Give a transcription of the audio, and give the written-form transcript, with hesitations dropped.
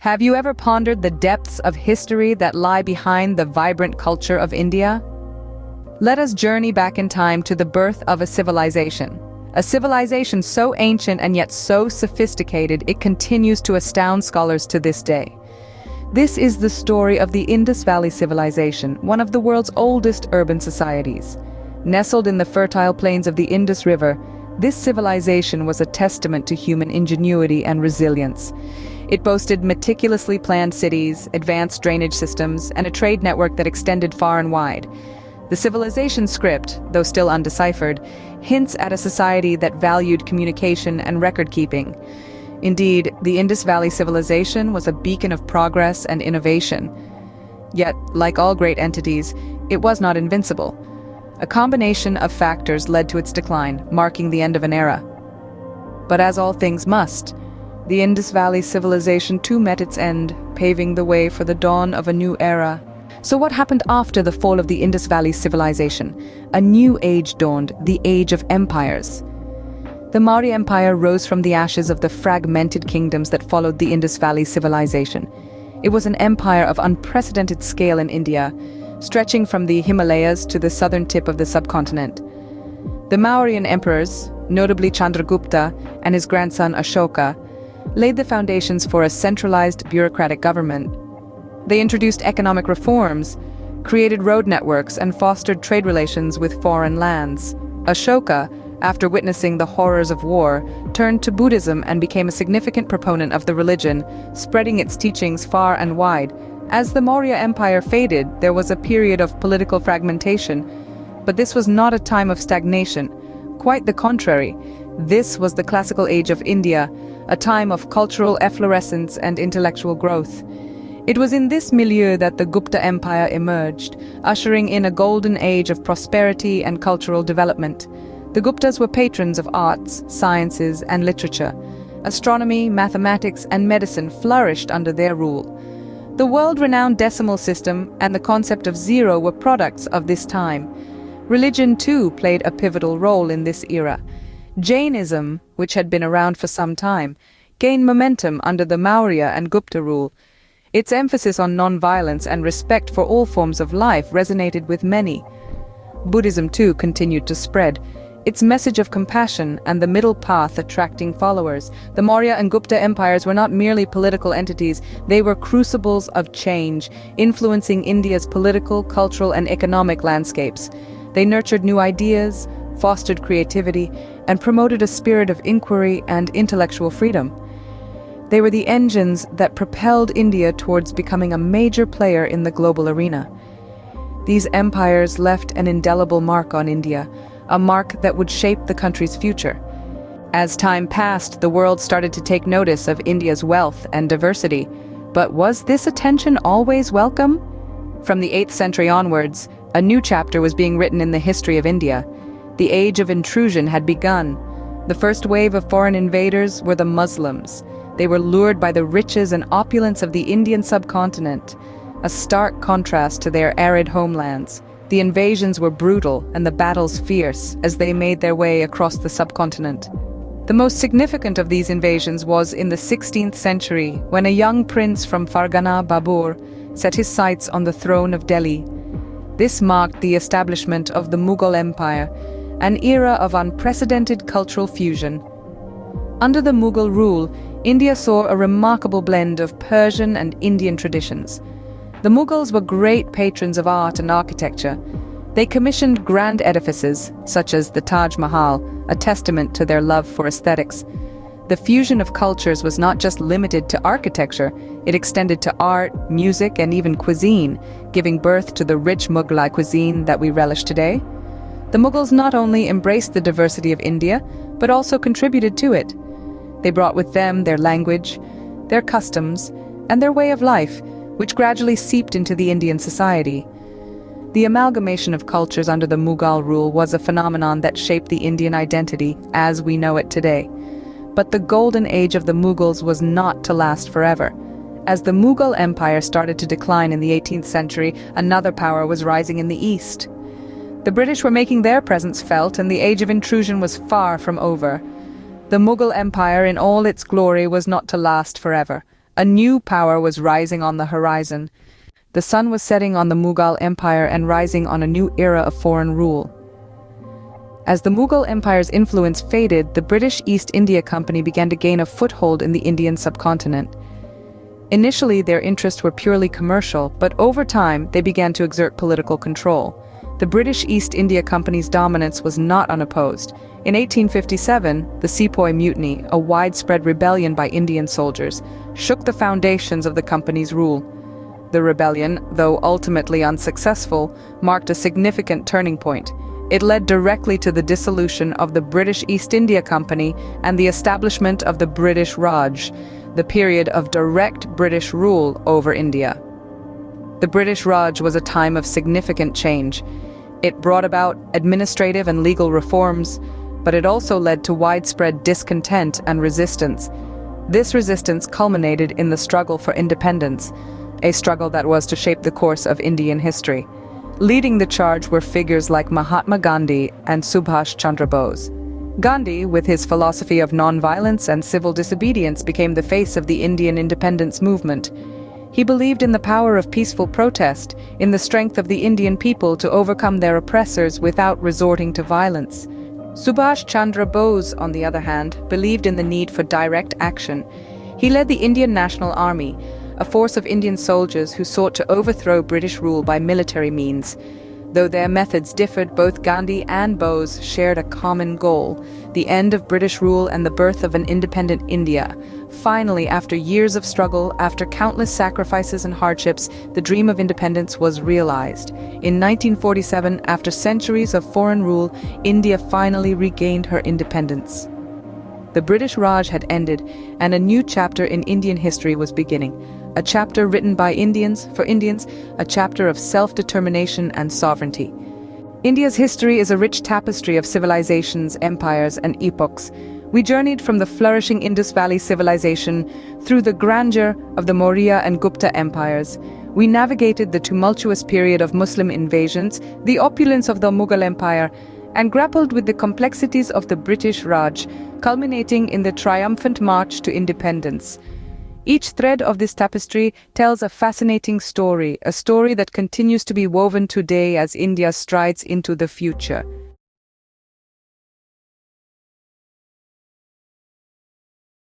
Have you ever pondered the depths of history that lie behind the vibrant culture of India? Let us journey back in time to the birth of a civilization so ancient and yet so sophisticated it continues to astound scholars to this day. This is the story of the Indus Valley Civilization, one of the world's oldest urban societies. Nestled in the fertile plains of the Indus River, this civilization was a testament to human ingenuity and resilience. It boasted meticulously planned cities, advanced drainage systems, and a trade network that extended far and wide. The civilization script, though still undeciphered, hints at a society that valued communication and record-keeping. Indeed, the Indus Valley Civilization was a beacon of progress and innovation. Yet, like all great entities, it was not invincible. A combination of factors led to its decline, marking the end of an era. But as all things must, the Indus Valley Civilization too met its end, paving the way for the dawn of a new era. So what happened after the fall of the Indus Valley Civilization? A new age dawned, the Age of Empires. The Maurya Empire rose from the ashes of the fragmented kingdoms that followed the Indus Valley Civilization. It was an empire of unprecedented scale in India, stretching from the Himalayas to the southern tip of the subcontinent. The Mauryan emperors, notably Chandragupta and his grandson Ashoka, laid the foundations for a centralized bureaucratic government. They introduced economic reforms, created road networks, and fostered trade relations with foreign lands. Ashoka, after witnessing the horrors of war, turned to Buddhism and became a significant proponent of the religion, spreading its teachings far and wide. As the Maurya Empire faded, there was a period of political fragmentation. But this was not a time of stagnation. Quite the contrary. This was the classical age of India, a time of cultural efflorescence and intellectual growth. It was in this milieu that the Gupta Empire emerged, ushering in a golden age of prosperity and cultural development. The Guptas were patrons of arts, sciences, and literature. Astronomy, mathematics, and medicine flourished under their rule. The world-renowned decimal system and the concept of zero were products of this time. Religion, too, played a pivotal role in this era. Jainism, which had been around for some time, gained momentum under the Maurya and Gupta rule. Its emphasis on non-violence and respect for all forms of life resonated with many. Buddhism, too, continued to spread, its message of compassion and the middle path attracting followers. The Maurya and Gupta empires were not merely political entities, they were crucibles of change, influencing India's political, cultural, and economic landscapes. They nurtured new ideas, fostered creativity, and promoted a spirit of inquiry and intellectual freedom. They were the engines that propelled India towards becoming a major player in the global arena. These empires left an indelible mark on India, a mark that would shape the country's future. As time passed, the world started to take notice of India's wealth and diversity. But was this attention always welcome? From the 8th century onwards, a new chapter was being written in the history of India. The age of intrusion had begun. The first wave of foreign invaders were the Muslims. They were lured by the riches and opulence of the Indian subcontinent, a stark contrast to their arid homelands. The invasions were brutal and the battles fierce as they made their way across the subcontinent. The most significant of these invasions was in the 16th century, when a young prince from Fargana, Babur, set his sights on the throne of Delhi. This marked the establishment of the Mughal Empire, an era of unprecedented cultural fusion. Under the Mughal rule, India saw a remarkable blend of Persian and Indian traditions. The Mughals were great patrons of art and architecture. They commissioned grand edifices, such as the Taj Mahal, a testament to their love for aesthetics. The fusion of cultures was not just limited to architecture, it extended to art, music, and even cuisine, giving birth to the rich Mughlai cuisine that we relish today. The Mughals not only embraced the diversity of India, but also contributed to it. They brought with them their language, their customs, and their way of life, which gradually seeped into the Indian society. The amalgamation of cultures under the Mughal rule was a phenomenon that shaped the Indian identity as we know it today. But the golden age of the Mughals was not to last forever. As the Mughal Empire started to decline in the 18th century, another power was rising in the east. The British were making their presence felt, and the age of intrusion was far from over. The Mughal Empire in all its glory was not to last forever. A new power was rising on the horizon. The sun was setting on the Mughal Empire and rising on a new era of foreign rule. As the Mughal Empire's influence faded, the British East India Company began to gain a foothold in the Indian subcontinent. Initially, their interests were purely commercial, but over time, they began to exert political control. The British East India Company's dominance was not unopposed. In 1857, the Sepoy Mutiny, a widespread rebellion by Indian soldiers, shook the foundations of the company's rule. The rebellion, though ultimately unsuccessful, marked a significant turning point. It led directly to the dissolution of the British East India Company and the establishment of the British Raj, the period of direct British rule over India. The British Raj was a time of significant change. It brought about administrative and legal reforms, but it also led to widespread discontent and resistance. This resistance culminated in the struggle for independence, a struggle that was to shape the course of Indian history. Leading the charge were figures like Mahatma Gandhi and Subhash Chandra Bose. Gandhi, with his philosophy of nonviolence and civil disobedience, became the face of the Indian independence movement. He believed in the power of peaceful protest, in the strength of the Indian people to overcome their oppressors without resorting to violence. Subhash Chandra Bose, on the other hand, believed in the need for direct action. He led the Indian National Army, a force of Indian soldiers who sought to overthrow British rule by military means. Though their methods differed, both Gandhi and Bose shared a common goal: the end of British rule and the birth of an independent India. Finally, after years of struggle, after countless sacrifices and hardships, the dream of independence was realized. In 1947, after centuries of foreign rule, India finally regained her independence. The British Raj had ended, and a new chapter in Indian history was beginning. A chapter written by Indians, for Indians, a chapter of self-determination and sovereignty. India's history is a rich tapestry of civilizations, empires, and epochs. We journeyed from the flourishing Indus Valley civilization through the grandeur of the Maurya and Gupta empires. We navigated the tumultuous period of Muslim invasions, the opulence of the Mughal Empire, and grappled with the complexities of the British Raj, culminating in the triumphant march to independence. Each thread of this tapestry tells a fascinating story, a story that continues to be woven today as India strides into the future.